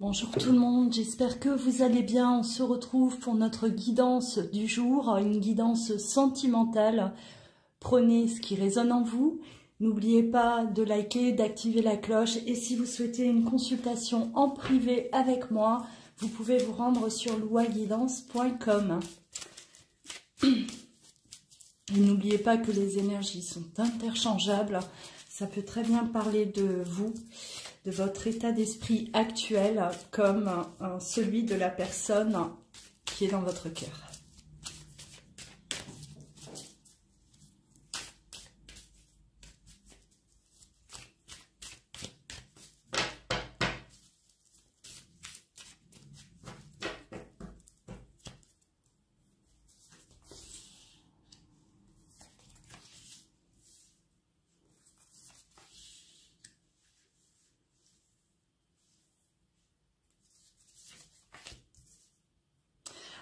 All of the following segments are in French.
Bonjour tout le monde, j'espère que vous allez bien. On se retrouve pour notre guidance du jour, une guidance sentimentale. Prenez ce qui résonne en vous. N'oubliez pas de liker, d'activer la cloche. Et si vous souhaitez une consultation en privé avec moi, vous pouvez vous rendre sur louaguidance.com. Et n'oubliez pas que les énergies sont interchangeables. Ça peut très bien parler de vous, de votre état d'esprit actuel, comme celui de la personne qui est dans votre cœur.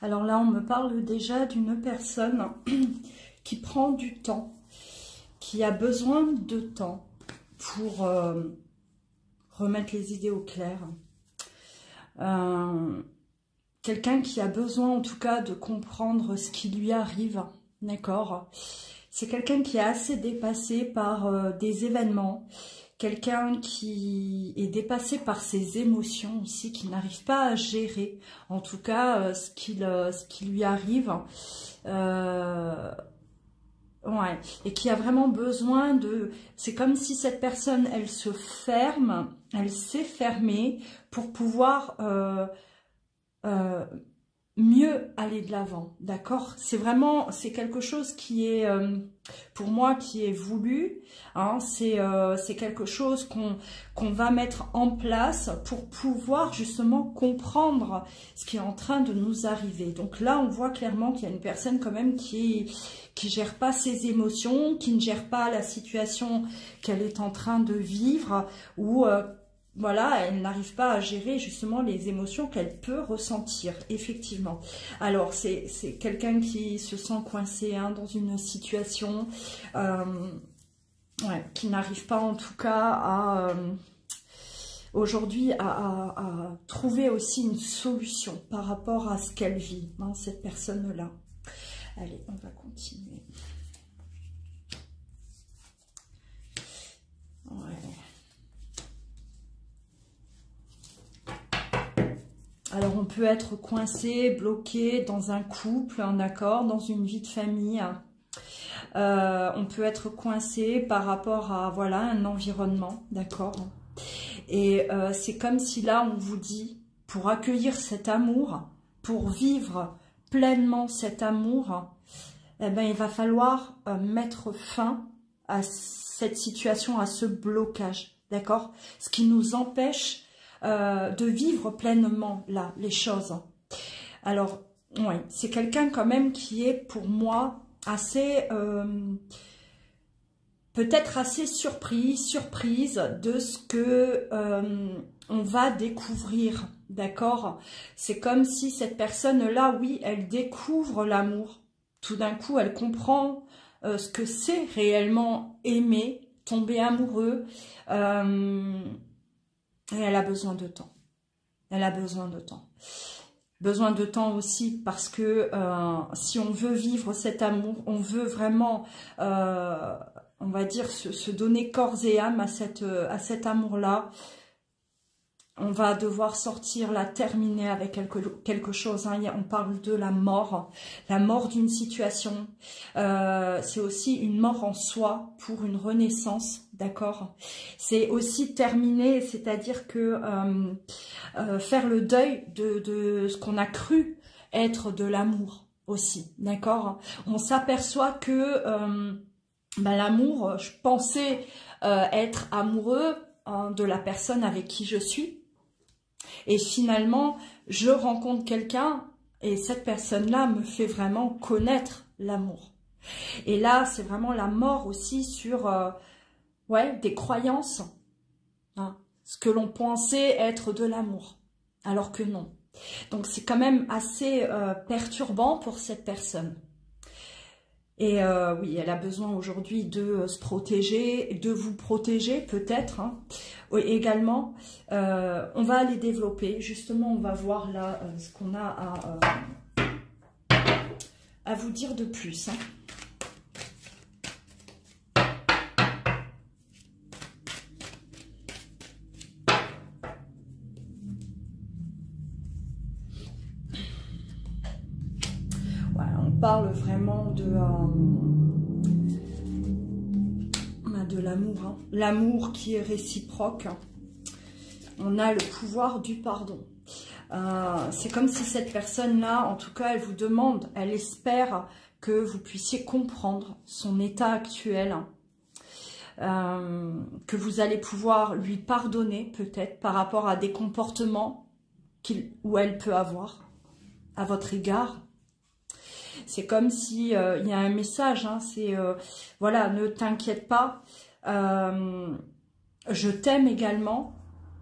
Alors là, on me parle déjà d'une personne qui prend du temps, qui a besoin de temps pour remettre les idées au clair. Quelqu'un qui a besoin en tout cas de comprendre ce qui lui arrive, d'accord? C'est quelqu'un qui est assez dépassé par des événements, quelqu'un qui est dépassé par ses émotions aussi, qui n'arrive pas à gérer, en tout cas, ce qui lui arrive. Ouais, et qui a vraiment besoin de... C'est comme si cette personne, elle se ferme, elle s'est fermée pour pouvoir mieux aller de l'avant, d'accord? C'est vraiment, c'est quelque chose qui est, pour moi, qui est voulu, hein, c'est quelque chose qu'on va mettre en place pour pouvoir justement comprendre ce qui est en train de nous arriver. Donc là, on voit clairement qu'il y a une personne quand même qui gère pas ses émotions, qui ne gère pas la situation qu'elle est en train de vivre, ou voilà, elle n'arrive pas à gérer justement les émotions qu'elle peut ressentir, effectivement. Alors, c'est quelqu'un qui se sent coincé hein, dans une situation, ouais, qui n'arrive pas en tout cas à... aujourd'hui à trouver aussi une solution par rapport à ce qu'elle vit, hein, cette personne-là. Allez, on va continuer. Ouais. Alors, on peut être coincé, bloqué dans un couple, un accord, dans une vie de famille. On peut être coincé par rapport à voilà un environnement, d'accord. Et c'est comme si là, on vous dit, pour accueillir cet amour, pour vivre pleinement cet amour, eh ben, il va falloir mettre fin à cette situation, à ce blocage, d'accord? Ce qui nous empêche de vivre pleinement là les choses. Alors, ouais, c'est quelqu'un quand même qui est pour moi assez, peut-être assez surprise de ce que on va découvrir, d'accord? C'est comme si cette personne-là, oui, elle découvre l'amour. Tout d'un coup, elle comprend ce que c'est réellement aimer, tomber amoureux. Et elle a besoin de temps. Elle a besoin de temps. Besoin de temps aussi parce que si on veut vivre cet amour, on veut vraiment, on va dire, se donner corps et âme à cet amour-là, on va devoir sortir, la terminer avec quelque chose. Hein. On parle de la mort d'une situation. C'est aussi une mort en soi pour une renaissance, d'accord. C'est aussi terminer, c'est-à-dire que faire le deuil de ce qu'on a cru être de l'amour aussi, d'accord. On s'aperçoit que l'amour, je pensais être amoureux de la personne avec qui je suis. Et finalement, je rencontre quelqu'un et cette personne-là me fait vraiment connaître l'amour. Et là, c'est vraiment la mort aussi sur ouais, des croyances, hein, ce que l'on pensait être de l'amour, alors que non. Donc, c'est quand même assez perturbant pour cette personne. Et oui, elle a besoin aujourd'hui de se protéger, de vous protéger peut-être hein, également. On va aller développer, justement, on va voir là ce qu'on a à vous dire de plus. Hein. Parle vraiment de l'amour, hein. L'amour qui est réciproque. On a le pouvoir du pardon. C'est comme si cette personne-là, en tout cas, elle vous demande, elle espère que vous puissiez comprendre son état actuel, que vous allez pouvoir lui pardonner peut-être par rapport à des comportements ou elle peut avoir à votre égard. C'est comme si y a un message, hein, c'est voilà, ne t'inquiète pas, je t'aime également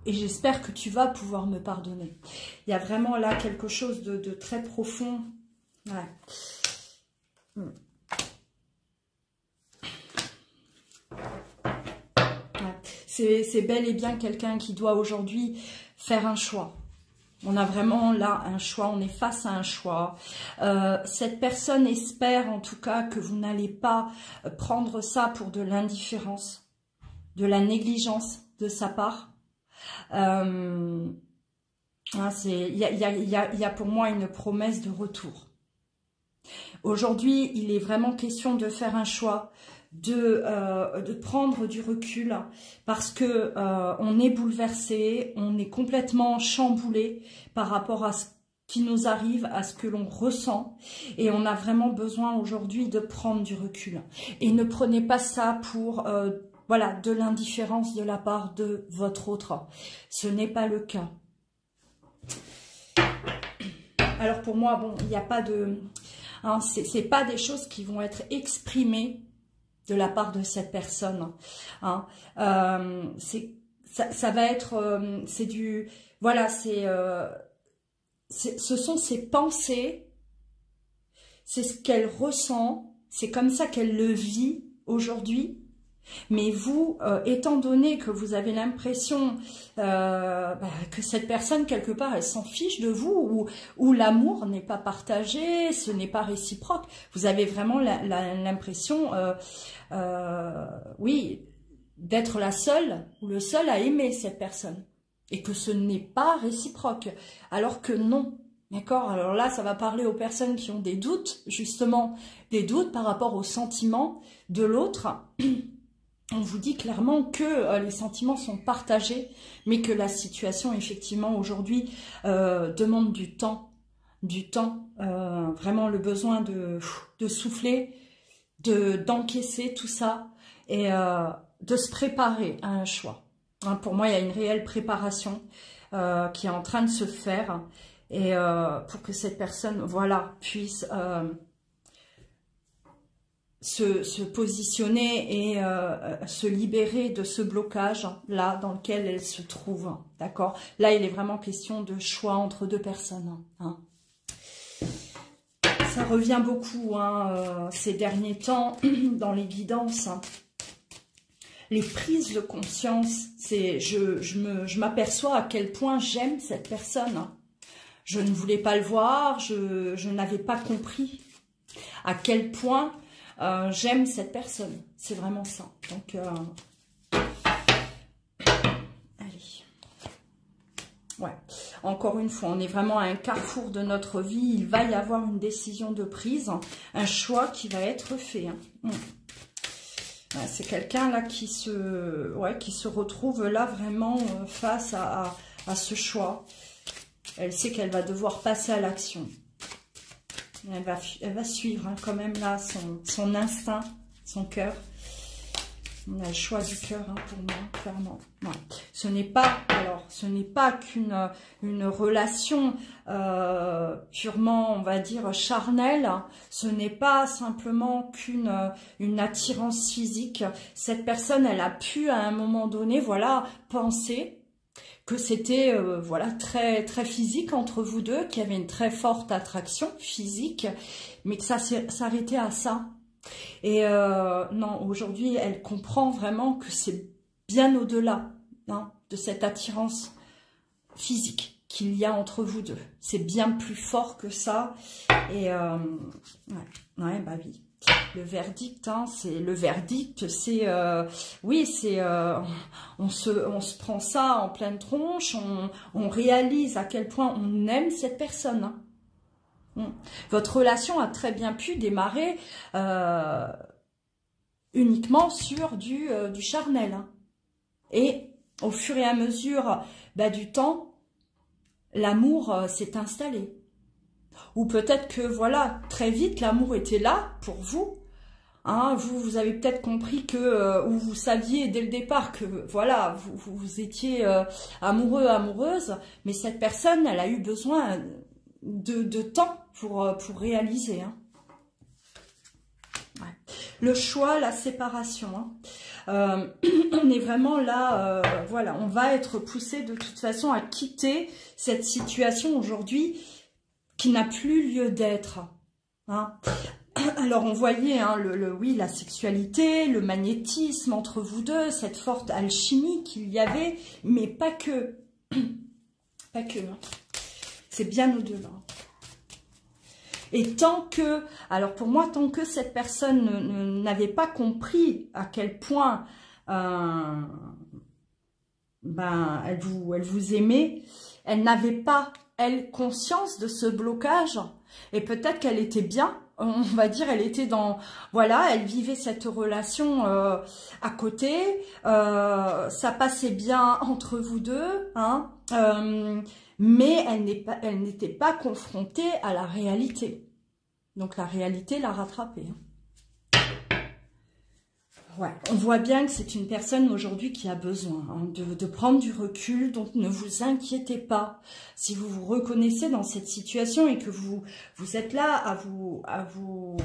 et j'espère que tu vas pouvoir me pardonner. Il y a vraiment là quelque chose de très profond. Ouais. Ouais. C'est bel et bien quelqu'un qui doit aujourd'hui faire un choix. On a vraiment là un choix, on est face à un choix. Cette personne espère en tout cas que vous n'allez pas prendre ça pour de l'indifférence, de la négligence de sa part. Il y a pour moi une promesse de retour. Aujourd'hui, il est vraiment question de faire un choix, de prendre du recul parce que on est bouleversé, on est complètement chamboulé par rapport à ce qui nous arrive, à ce que l'on ressent et on a vraiment besoin aujourd'hui de prendre du recul. Et ne prenez pas ça pour voilà, de l'indifférence de la part de votre autre. Ce n'est pas le cas. Alors pour moi, bon, il n'y a pas de... Hein, c'est pas des choses qui vont être exprimées de la part de cette personne. Hein. Ça va être... c'est du... Voilà, ce sont ses pensées, c'est ce qu'elle ressent, c'est comme ça qu'elle le vit aujourd'hui. Mais vous, étant donné que vous avez l'impression que cette personne, quelque part, elle s'en fiche de vous, ou l'amour n'est pas partagé, ce n'est pas réciproque, vous avez vraiment l'impression, oui, d'être la seule ou le seul à aimer cette personne, et que ce n'est pas réciproque, alors que non. D'accord? Alors là, ça va parler aux personnes qui ont des doutes, justement, des doutes par rapport aux sentiments de l'autre. On vous dit clairement que les sentiments sont partagés, mais que la situation, effectivement, aujourd'hui, demande du temps, vraiment le besoin de souffler, d'encaisser tout ça et de se préparer à un choix. Hein, pour moi, il y a une réelle préparation qui est en train de se faire et pour que cette personne, voilà, puisse... se positionner et se libérer de ce blocage là dans lequel elle se trouve, d'accord? Là, il est vraiment question de choix entre deux personnes. Hein. Ça revient beaucoup hein, ces derniers temps dans les guidances. Hein. Les prises de conscience, c'est je m'aperçois à quel point j'aime cette personne. Hein. Je ne voulais pas le voir, je n'avais pas compris à quel point j'aime cette personne, c'est vraiment ça. Donc, allez. Ouais, encore une fois, on est vraiment à un carrefour de notre vie. Il va y avoir une décision de prise, un choix qui va être fait. Hein. Ouais, c'est quelqu'un là qui se retrouve là vraiment face à ce choix. Elle sait qu'elle va devoir passer à l'action. Elle va suivre hein, quand même là son instinct, son cœur. On a le choix du cœur hein, pour moi, clairement. Ouais. Ce n'est pas qu'une relation purement, on va dire, charnelle. Ce n'est pas simplement une attirance physique. Cette personne, elle a pu à un moment donné, voilà, penser que c'était voilà très très physique entre vous deux, qu'il y avait une très forte attraction physique, mais que ça s'arrêtait à ça. Et non, aujourd'hui, elle comprend vraiment que c'est bien au-delà hein, de cette attirance physique qu'il y a entre vous deux. C'est bien plus fort que ça. Et ouais, bah oui. Le verdict, hein, c'est le verdict, c'est oui, c'est on se prend ça en pleine tronche, on réalise à quel point on aime cette personne. Hein. Votre relation a très bien pu démarrer uniquement sur du charnel. Hein. Et au fur et à mesure du temps, l'amour s'est installé. Ou peut-être que, voilà, très vite, l'amour était là pour vous. Hein, vous avez peut-être compris que, ou vous saviez dès le départ que, voilà, vous étiez amoureux, amoureuse, mais cette personne, elle a eu besoin de temps pour réaliser. Hein. Ouais. Le choix, la séparation. Hein. On est vraiment là, voilà, on va être poussé de toute façon à quitter cette situation aujourd'hui qui n'a plus lieu d'être. Hein. Alors on voyait, hein, oui, la sexualité, le magnétisme entre vous deux, cette forte alchimie qu'il y avait, mais pas que. Pas que. Hein. C'est bien au-delà. Et tant que, alors pour moi, tant que cette personne n'avait pas compris à quel point elle vous aimait, elle n'avait pas, elle, conscience de ce blocage, et peut-être qu'elle était bien, on va dire, elle était dans, voilà, elle vivait cette relation à côté, ça passait bien entre vous deux, hein, mais elle n'était pas confrontée à la réalité. Donc la réalité l'a rattrapée. Hein. Ouais, on voit bien que c'est une personne aujourd'hui qui a besoin hein, de prendre du recul, donc ne vous inquiétez pas. Si vous vous reconnaissez dans cette situation et que vous êtes là à vous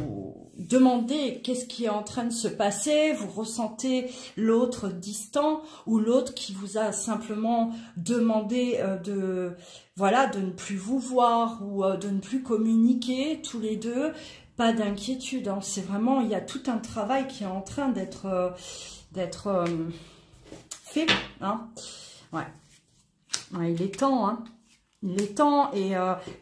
demander qu'est-ce qui est en train de se passer, vous ressentez l'autre distant ou l'autre qui vous a simplement demandé de ne plus vous voir ou de ne plus communiquer tous les deux. Pas d'inquiétude, hein. C'est vraiment, il y a tout un travail qui est en train d'être fait. Hein. Ouais. Ouais, il est temps, hein. Il est temps et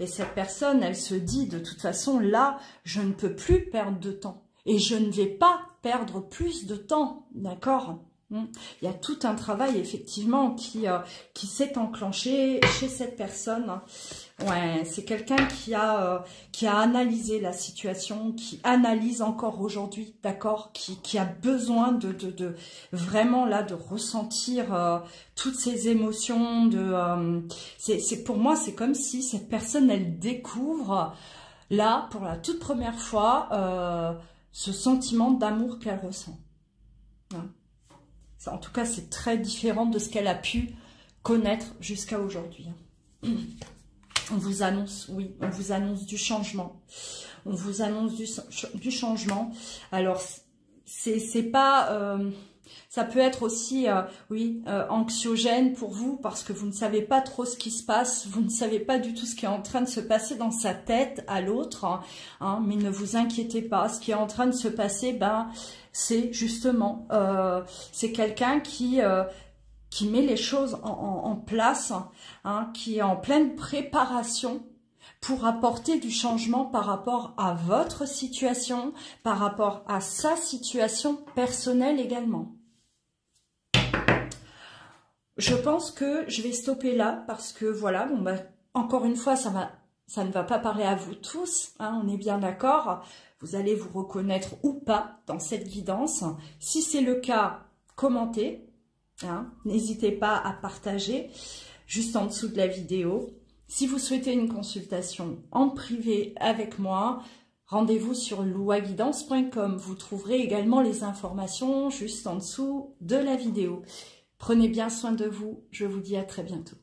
cette personne, elle se dit de toute façon, là, je ne peux plus perdre de temps. Et je ne vais pas perdre plus de temps, d'accord ? Il y a tout un travail effectivement qui s'est enclenché chez cette personne. Ouais, c'est quelqu'un qui a analysé la situation, qui analyse encore aujourd'hui, d'accord, qui a besoin de vraiment là de ressentir toutes ces émotions. Pour moi, c'est comme si cette personne elle découvre là pour la toute première fois ce sentiment d'amour qu'elle ressent. Ouais. En tout cas, c'est très différent de ce qu'elle a pu connaître jusqu'à aujourd'hui. On vous annonce, oui, on vous annonce du changement. On vous annonce du changement. Alors, c'est pas... ça peut être aussi, anxiogène pour vous parce que vous ne savez pas trop ce qui se passe. Vous ne savez pas du tout ce qui est en train de se passer dans sa tête à l'autre. Hein, mais ne vous inquiétez pas. Ce qui est en train de se passer, c'est justement, c'est quelqu'un qui met les choses en place, hein, qui est en pleine préparation pour apporter du changement par rapport à votre situation, par rapport à sa situation personnelle également. Je pense que je vais stopper là parce que voilà, encore une fois, ça ne va pas parler à vous tous, hein, on est bien d'accord. Vous allez vous reconnaître ou pas dans cette guidance. Si c'est le cas, commentez. Hein, n'hésitez pas à partager juste en dessous de la vidéo. Si vous souhaitez une consultation en privé avec moi, rendez-vous sur louaguidance.com. Vous trouverez également les informations juste en dessous de la vidéo. Prenez bien soin de vous. Je vous dis à très bientôt.